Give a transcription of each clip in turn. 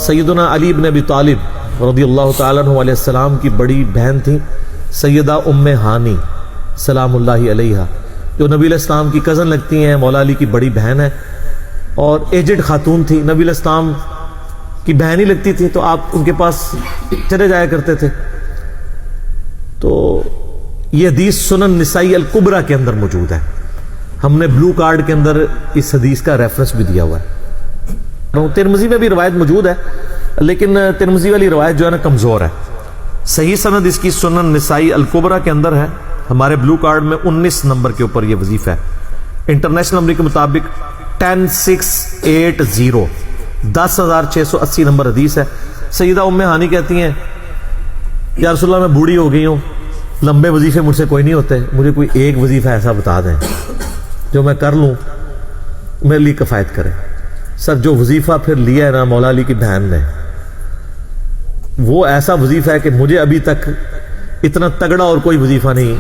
سیدنا علی بن ابی طالب رضی اللہ تعالیٰ عنہ علیہ السلام کی بڑی بہن تھی سیدہ ام ہانی سلام اللہ علیہا، جو نبی علیہ السلام کی کزن لگتی ہیں، مولا علی کی بڑی بہن ہے اور ایجڈ خاتون تھی، نبی علیہ السلام کی بہن ہی لگتی تھی، تو آپ ان کے پاس چلے جایا کرتے تھے۔ تو یہ حدیث سنن نسائی الکبریٰ کے اندر موجود ہے، ہم نے بلو کارڈ کے اندر اس حدیث کا ریفرنس بھی دیا ہوا ہے۔ ترمذی میں بھی روایت موجود ہے، لیکن ترمذی والی روایت جو ہے نا کمزور ہے، صحیح سند اس کی سنن نسائی الکبریٰ کے اندر ہے، ہمارے بلو کارڈ میں 19 نمبر کے اوپر یہ وظیفہ ہے، انٹرنیشنل نمبر کے مطابق 10680 10680 نمبر حدیث ہے۔ سیدہ ام ہانی کہتی ہیں یا رسول اللہ میں بوڑھی ہو گئی ہوں، لمبے وظیفے مجھ سے کوئی نہیں ہوتے، مجھے کوئی ایک وظیفہ ایسا بتا دیں جو میں کر لوں میرے لیے کفایت کرے۔ سر جو وظیفہ پھر لیا ہے نا مولا علی کی بہن نے، وہ ایسا وظیفہ ہے کہ مجھے ابھی تک اتنا تگڑا اور کوئی وظیفہ نہیں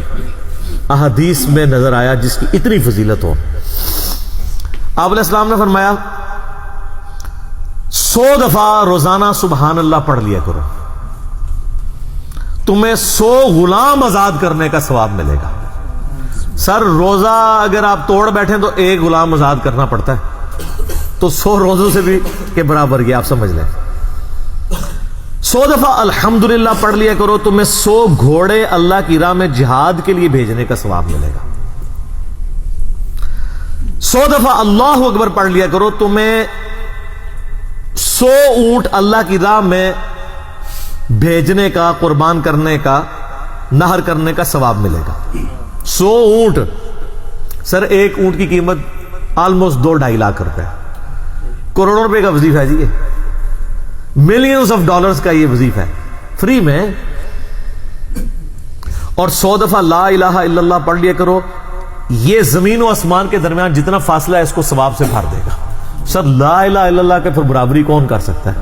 احادیث میں نظر آیا جس کی اتنی فضیلت ہو۔ آپ علیہ السلام نے فرمایا 100 دفعہ روزانہ سبحان اللہ پڑھ لیا کرو، تمہیں 100 غلام آزاد کرنے کا ثواب ملے گا۔ سر روزہ اگر آپ توڑ بیٹھیں تو ایک غلام آزاد کرنا پڑتا ہے، تو 100 روزوں سے بھی کے برابر یہ آپ سمجھ لیں۔ 100 دفعہ الحمدللہ پڑھ لیا کرو، تمہیں 100 گھوڑے اللہ کی راہ میں جہاد کے لیے بھیجنے کا ثواب ملے گا۔ 100 دفعہ اللہ اکبر پڑھ لیا کرو، تمہیں 100 اونٹ اللہ کی راہ میں بھیجنے کا، قربان کرنے کا، نہر کرنے کا ثواب ملے گا۔ 100 اونٹ، سر ایک اونٹ کی قیمت آلموسٹ 2-2.5 لاکھ روپے، کروڑوں روپے کا وظیفہ ہے جی، یہ ملینز آف ڈالرز کا یہ وظیفہ ہے فری میں۔ اور 100 دفعہ لا الہ الا اللہ پڑھ لیا کرو، یہ زمین و آسمان کے درمیان جتنا فاصلہ ہے اس کو ثواب سے بھر دے گا۔ سر لا الہ الا اللہ کے پھر برابری کون کر سکتا ہے؟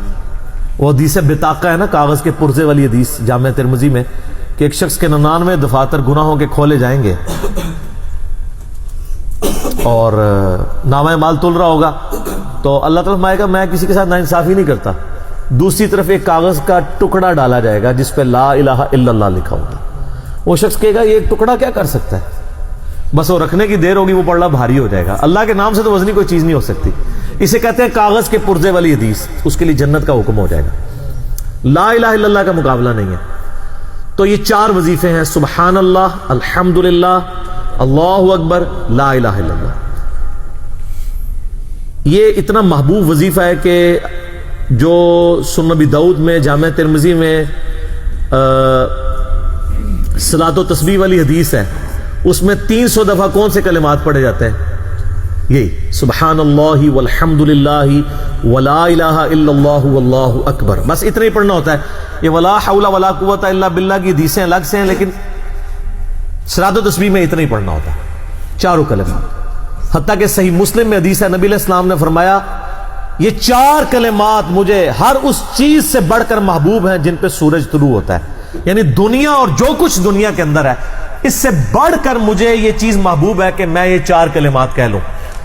وہ حدیث بطاقہ ہے نا، کاغذ کے پرزے والی حدیث جامع ترمذی میں، کہ ایک شخص کے 99 دفاتر گناہوں کے کھولے جائیں گے اور نامہ مال تل رہا ہوگا تو اللہ تعالیٰ فرمائے گا میں کسی کے ساتھ ناانصافی نہیں کرتا، دوسری طرف ایک کاغذ کا ٹکڑا ڈالا جائے گا جس پہ لا الہ الا اللہ لکھا ہوگا۔ وہ شخص کہے گا یہ ایک ٹکڑا کیا کر سکتا ہے، بس وہ رکھنے کی دیر ہوگی وہ پڑھنا بھاری ہو جائے گا، اللہ کے نام سے تو وزنی کوئی چیز نہیں ہو سکتی، اسے کہتے ہیں کاغذ کے پرزے والی حدیث، اس کے لیے جنت کا حکم ہو جائے گا۔ لا الہ الا اللہ کا مقابلہ نہیں ہے۔ تو یہ 4 وظیفے ہیں، سبحان اللہ، الحمدللہ، اللہ اکبر، لا الہ الا اللہ۔ یہ اتنا محبوب وظیفہ ہے کہ جو سنن ابی داؤد میں، جامع ترمذی میں صلاۃ و تسبیح والی حدیث ہے، اس میں 300 دفعہ کون سے کلمات پڑھے جاتے ہیں؟ یہی سبحان اللہ والحمد للہ ولا الہ الا اللہ واللہ اکبر، بس اتنا ہی پڑھنا ہوتا ہے۔ یہ ولا حول ولا قوت الا باللہ کی حدیثیں الگ سے ہیں، لیکن صلاۃ و تسبیح میں اتنا ہی پڑھنا ہوتا ہے، 4 کلمات۔ حتیٰ کہ صحیح مسلم میں حدیث ہے، نبی علیہ السلام نے فرمایا یہ 4 کلمات مجھے ہر اس چیز سے بڑھ کر محبوب ہیں جن پہ سورج طلوع ہوتا ہے، یعنی دنیا اور جو کچھ دنیا کے اندر ہے اس سے بڑھ کر مجھے یہ چیز محبوب ہے کہ میں یہ 4 کلمات کہہ لوں،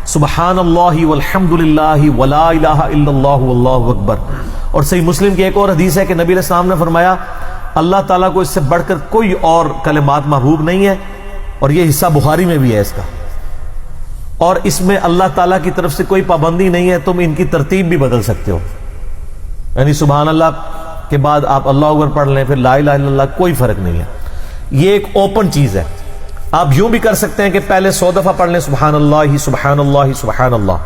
سبحان اللہ والحمد للہ ولا الہ الا اللہ واللہ اکبر۔ اور صحیح مسلم کی ایک اور حدیث ہے کہ نبی علیہ السلام نے فرمایا اللہ تعالیٰ کو اس سے بڑھ کر کوئی اور کلمات محبوب نہیں ہے، اور یہ حصہ بخاری میں بھی ہے اس کا، اور اس میں اللہ تعالیٰ کی طرف سے کوئی پابندی نہیں ہے، تم ان کی ترتیب بھی بدل سکتے ہو، یعنی سبحان اللہ کے بعد آپ اللہ اکبر پڑھ لیں، پھر لا الہ الا اللہ، کوئی فرق نہیں ہے، یہ ایک اوپن چیز ہے۔ آپ یوں بھی کر سکتے ہیں کہ پہلے 100 دفعہ پڑھ لیں سبحان اللہ سبحان اللہ سبحان اللہ،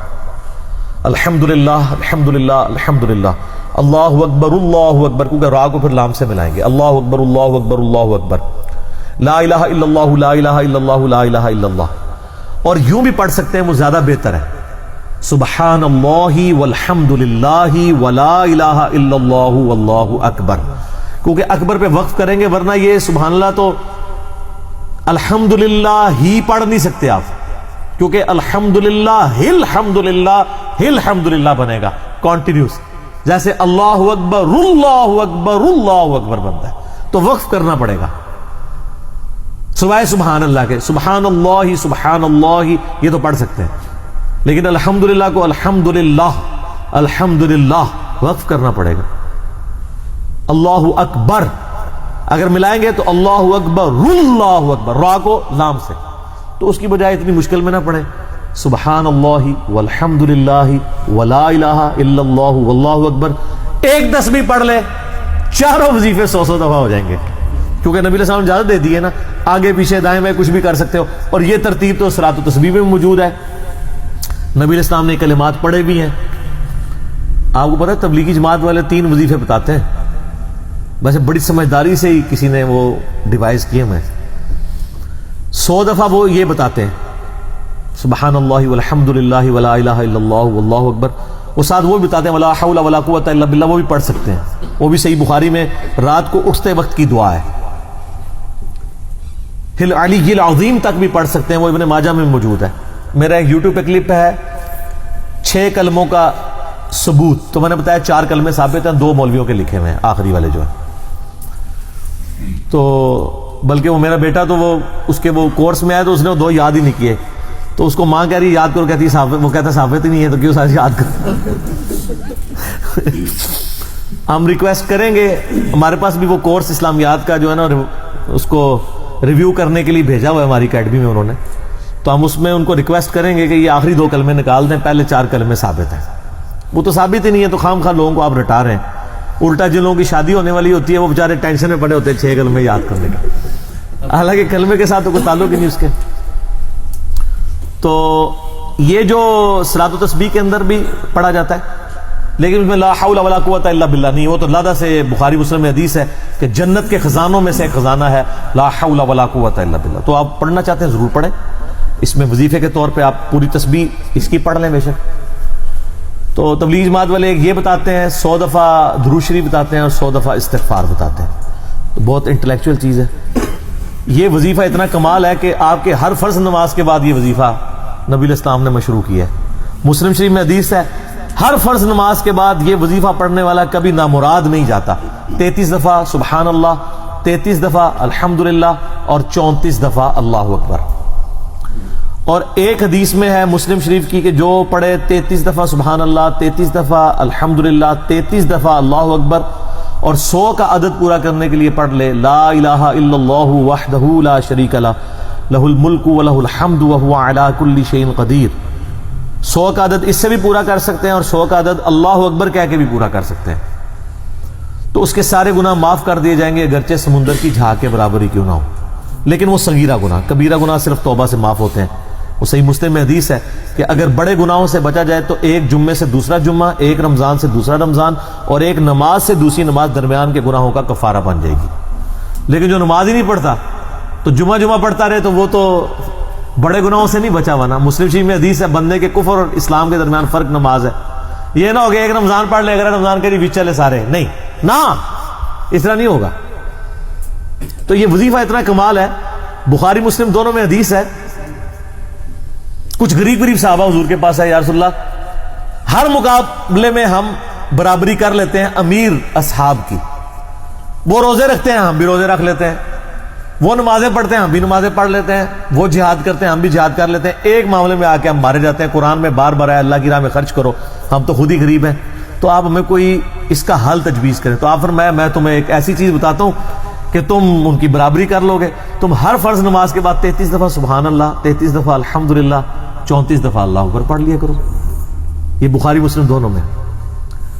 الحمدللہ الحمدللہ الحمدللہ، اللہ اکبر، کیونکہ را کو پھر لام سے ملائیں گے، اللہ اکبر اللہ اکبر اللہ اکبر، لا الہ الا اللہ لا الہ الا اللہ لا الہ الا اللہ۔ اور یوں بھی پڑھ سکتے ہیں، وہ زیادہ بہتر ہے، سبحان اللہ والحمد للہ ولا الہ الا اللہ واللہ اکبر، کیونکہ اکبر پہ وقف کریں گے، ورنہ یہ سبحان اللہ تو الحمدللہ ہی پڑھ نہیں سکتے آپ، کیونکہ الحمدللہ الحمدللہ بنے گا کانٹینیوس، جیسے اللہ اکبر اللہ اکبر اللہ اکبر بنتا ہے، تو وقف کرنا پڑے گا سوائے سبحان اللہ کے۔ سبحان اللہ یہ تو پڑھ سکتے ہیں، لیکن الحمدللہ کو الحمدللہ الحمدللہ وقف کرنا پڑے گا. اللہ اکبر اگر ملائیں گے تو اللہ اکبر اللہ اکبر، را کو لام سے، تو اس کی بجائے اتنی مشکل میں نہ پڑھیں. سبحان اللہ والحمد للہ ولا الہ الا اللہ واللہ اکبر، ایک تسبیح پڑھ لے، چاروں وظیفے 100 دفعہ ہو جائیں گے، کیونکہ نبی علیہ السلام نے اجازت دے دی ہے نا، آگے پیچھے دائیں بائیں کچھ بھی کر سکتے ہو. اور یہ ترتیب تو صلاۃ و تسبیح میں موجود ہے. نبی علیہ السلام نے کلمات پڑھے بھی ہیں. آپ کو پتہ ہے تبلیغی جماعت والے 3 وظیفے بتاتے ہیں، ویسے بڑی سمجھداری سے ہی کسی نے وہ ڈیوائس کیے ہیں. 100 دفعہ وہ یہ بتاتے ہیں سبحان اللہ والحمد للہ ولا الہ الا اللہ واللہ اکبر، وہ ساتھ وہ بھی بتاتے ہیں ولا حول ولا قوت الا باللہ، وہ بھی پڑھ سکتے ہیں. وہ بھی صحیح بخاری میں رات کو اٹھتے وقت کی دعا ہے. العلی العظیم تک بھی پڑھ سکتے ہیں، وہ ابن ماجہ میں موجود ہے. میرا ایک یوٹیوب پہ کلپ ہے 6 کلموں کا ثبوت، تو میں نے بتایا 4 کلمے ثابت ہیں، 2 مولویوں کے لکھے ہوئے ہیں، آخری والے جو ہیں. تو بلکہ وہ میرا بیٹا تو وہ اس کے وہ کورس میں آیا تو اس نے وہ 2 یاد ہی نہیں کیے، تو اس کو ماں کہہ رہی یاد کرو، کہتی وہ کہتا ثابت ہی نہیں ہے تو کیوں ساتھ یاد کرو. ہم ریکویسٹ کریں گے، ہمارے پاس بھی وہ کورس اسلامیات کا جو ہے نا اس کو ریویو کرنے کے لیے بھیجا ہوا ہے ہماری اکیڈمی میں انہوں نے، تو ہم اس میں ان کو ریکویسٹ کریں گے کہ یہ آخری 2 کلمے نکال دیں، پہلے 4 کلمے ثابت ہیں. وہ تو ثابت ہی نہیں ہے تو خام خواہ لوگوں کو آپ رٹا رہے ہیں. الٹا جن لوگوں کی شادی ہونے والی ہوتی ہے وہ بیچارے ٹینشن میں پڑے ہوتے ہیں 6 کلمے یاد کرنے کا، حالانکہ کلمے کے ساتھ تو کوئی تعلق ہی نہیں اس کے. تو یہ جو صلاۃ و تسبیح کے اندر بھی پڑھا جاتا ہے، لیکن اس میں لا حول ولا قوت الا باللہ نہیں. وہ تو اللہ سے بخاری مسلم میں حدیث ہے کہ جنت کے خزانوں میں سے ایک خزانہ ہے لا حول ولا قوت الا باللہ. تو آپ پڑھنا چاہتے ہیں ضرور پڑھیں. اس میں وظیفے کے طور پہ آپ پوری تسبیح اس کی پڑھ لیں بے شک. تو تبلیغ جماعت والے یہ بتاتے ہیں 100 دفعہ درود شریف بتاتے ہیں اور 100 دفعہ استغفار بتاتے ہیں. تو بہت انٹلیکچوئل چیز ہے. یہ وظیفہ اتنا کمال ہے کہ آپ کے ہر فرض نماز کے بعد یہ وظیفہ نبی علیہ السلام نے مشروع کیا ہے. مسلم شریف میں حدیث ہے ہر فرض نماز کے بعد یہ وظیفہ پڑھنے والا کبھی نامراد نہیں جاتا. 33 دفعہ سبحان اللہ، 33 دفعہ الحمدللہ اور 34 دفعہ اللہ اکبر. اور ایک حدیث میں ہے مسلم شریف کی کہ جو پڑھے 33 دفعہ سبحان اللہ، 33 دفعہ الحمدللہ، 33 دفعہ اللہ اکبر اور 100 کا عدد پورا کرنے کے لیے پڑھ لے لا الہ الا اللہ وحدہ لا شریک لہ لہ الملک ولہ الحمد وہو علی کل شیء قدیر. 100 کا عدد اس سے بھی پورا کر سکتے ہیں اور 100 کا عدد اللہ اکبر کہہ کے بھی پورا کر سکتے ہیں. تو اس کے سارے گناہ معاف کر دیے جائیں گے اگرچہ سمندر کی جھاگ کے برابر ہی کیوں نہ ہو. لیکن وہ صغیرہ گناہ، کبیرہ گناہ صرف توبہ سے معاف ہوتے ہیں. وہ صحیح مسلم میں حدیث ہے کہ اگر بڑے گناہوں سے بچا جائے تو ایک جمعے سے دوسرا جمعہ، ایک رمضان سے دوسرا رمضان اور ایک نماز سے دوسری نماز درمیان کے گناہوں کا کفارہ بن جائے گی. لیکن جو نماز ہی نہیں پڑھتا تو جمعہ پڑھتا رہے تو وہ تو بڑے گناہوں سے نہیں بچا ہوا نا. مسلم شریف میں حدیث ہے بندے کے کفر اور اسلام کے درمیان فرق نماز ہے. یہ نہ ہو کہ ایک رمضان پڑھ لے اگر رمضان کے بیچ چلے سارے، نہیں نا، اس طرح نہیں ہوگا. تو یہ وظیفہ اتنا کمال ہے، بخاری مسلم دونوں میں حدیث ہے. کچھ غریب صحابہ حضور کے پاس ہے، یا رسول اللہ ہر مقابلے میں ہم برابری کر لیتے ہیں امیر اصحاب کی. وہ روزے رکھتے ہیں ہم بھی روزے رکھ لیتے ہیں، وہ نمازیں پڑھتے ہیں ہم بھی نمازیں پڑھ لیتے ہیں، وہ جہاد کرتے ہیں ہم بھی جہاد کر لیتے ہیں. ایک معاملے میں آ کے ہم مارے جاتے ہیں. قرآن میں بار بار ہے اللہ کی راہ میں خرچ کرو، ہم تو خود ہی غریب ہیں، تو آپ ہمیں کوئی اس کا حل تجویز کریں. تو آپ فرمایا میں تمہیں ایک ایسی چیز بتاتا ہوں کہ تم ان کی برابری کر لو گے. تم ہر فرض نماز کے بعد 33 دفعہ سبحان اللہ، 33 دفعہ الحمدللہ، 34 دفعہ اللہ اکبر پڑھ لیا کرو. یہ بخاری مسلم دونوں میں.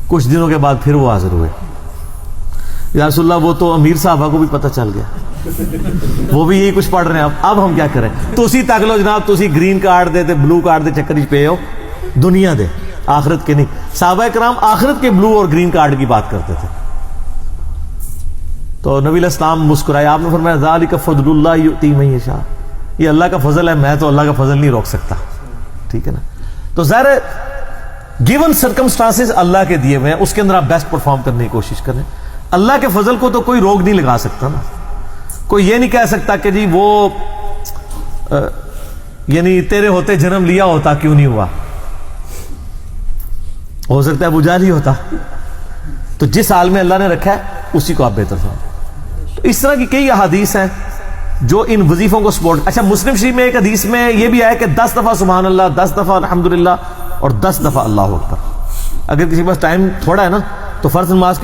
کچھ دنوں کے بعد پھر وہ حاضر ہوئے، یا رسول اللہ وہ تو امیر صاحبہ کو بھی پتہ چل گیا، وہ بھی یہی کچھ پڑھ رہے ہیں. اب ہم کیا کریں؟ تسی تک لو جناب، تسی گرین کارڈ دے بلو کارڈ دے چکر ہی پے ہو، دنیا دے آخرت کے نہیں. صحابہ کرام آخرت کے بلو اور گرین کارڈ کی بات کرتے تھے. تو نبی علیہ السلام مسکرائے، آپ نے فرمایا ذالک فضل اللہ یؤتی من یشاء، یہ اللہ کا فضل ہے، میں تو اللہ کا فضل نہیں روک سکتا. ٹھیک ہے نا. تو ظاہر ہے گیون سرکمسٹانسز اللہ کے دیے ہوئے ہیں، اس کے اندر آپ بیسٹ پرفارم کرنے کی کوشش کریں. اللہ کے فضل کو تو کوئی روک نہیں لگا سکتا نا. کوئی یہ نہیں کہہ سکتا کہ جی وہ یعنی تیرے ہوتے جنم لیا ہوتا کیوں نہیں ہوا، ہو سکتا ہے ابو جہل ہی ہوتا. تو جس حال میں اللہ نے رکھا ہے اسی کو آپ بہتر سمجھیں. تو اس طرح کی کئی احادیث ہیں جو ان وظیفوں کو سپورٹ. اچھا مسلم شریف میں ایک حدیث میں یہ بھی ہے کہ 10 دفعہ سبحان اللہ، 10 دفعہ الحمدللہ اور 10 دفعہ اللہ اکبر. اگر کسی کے پاس ٹائم تھوڑا ہے نا تو فرض نماز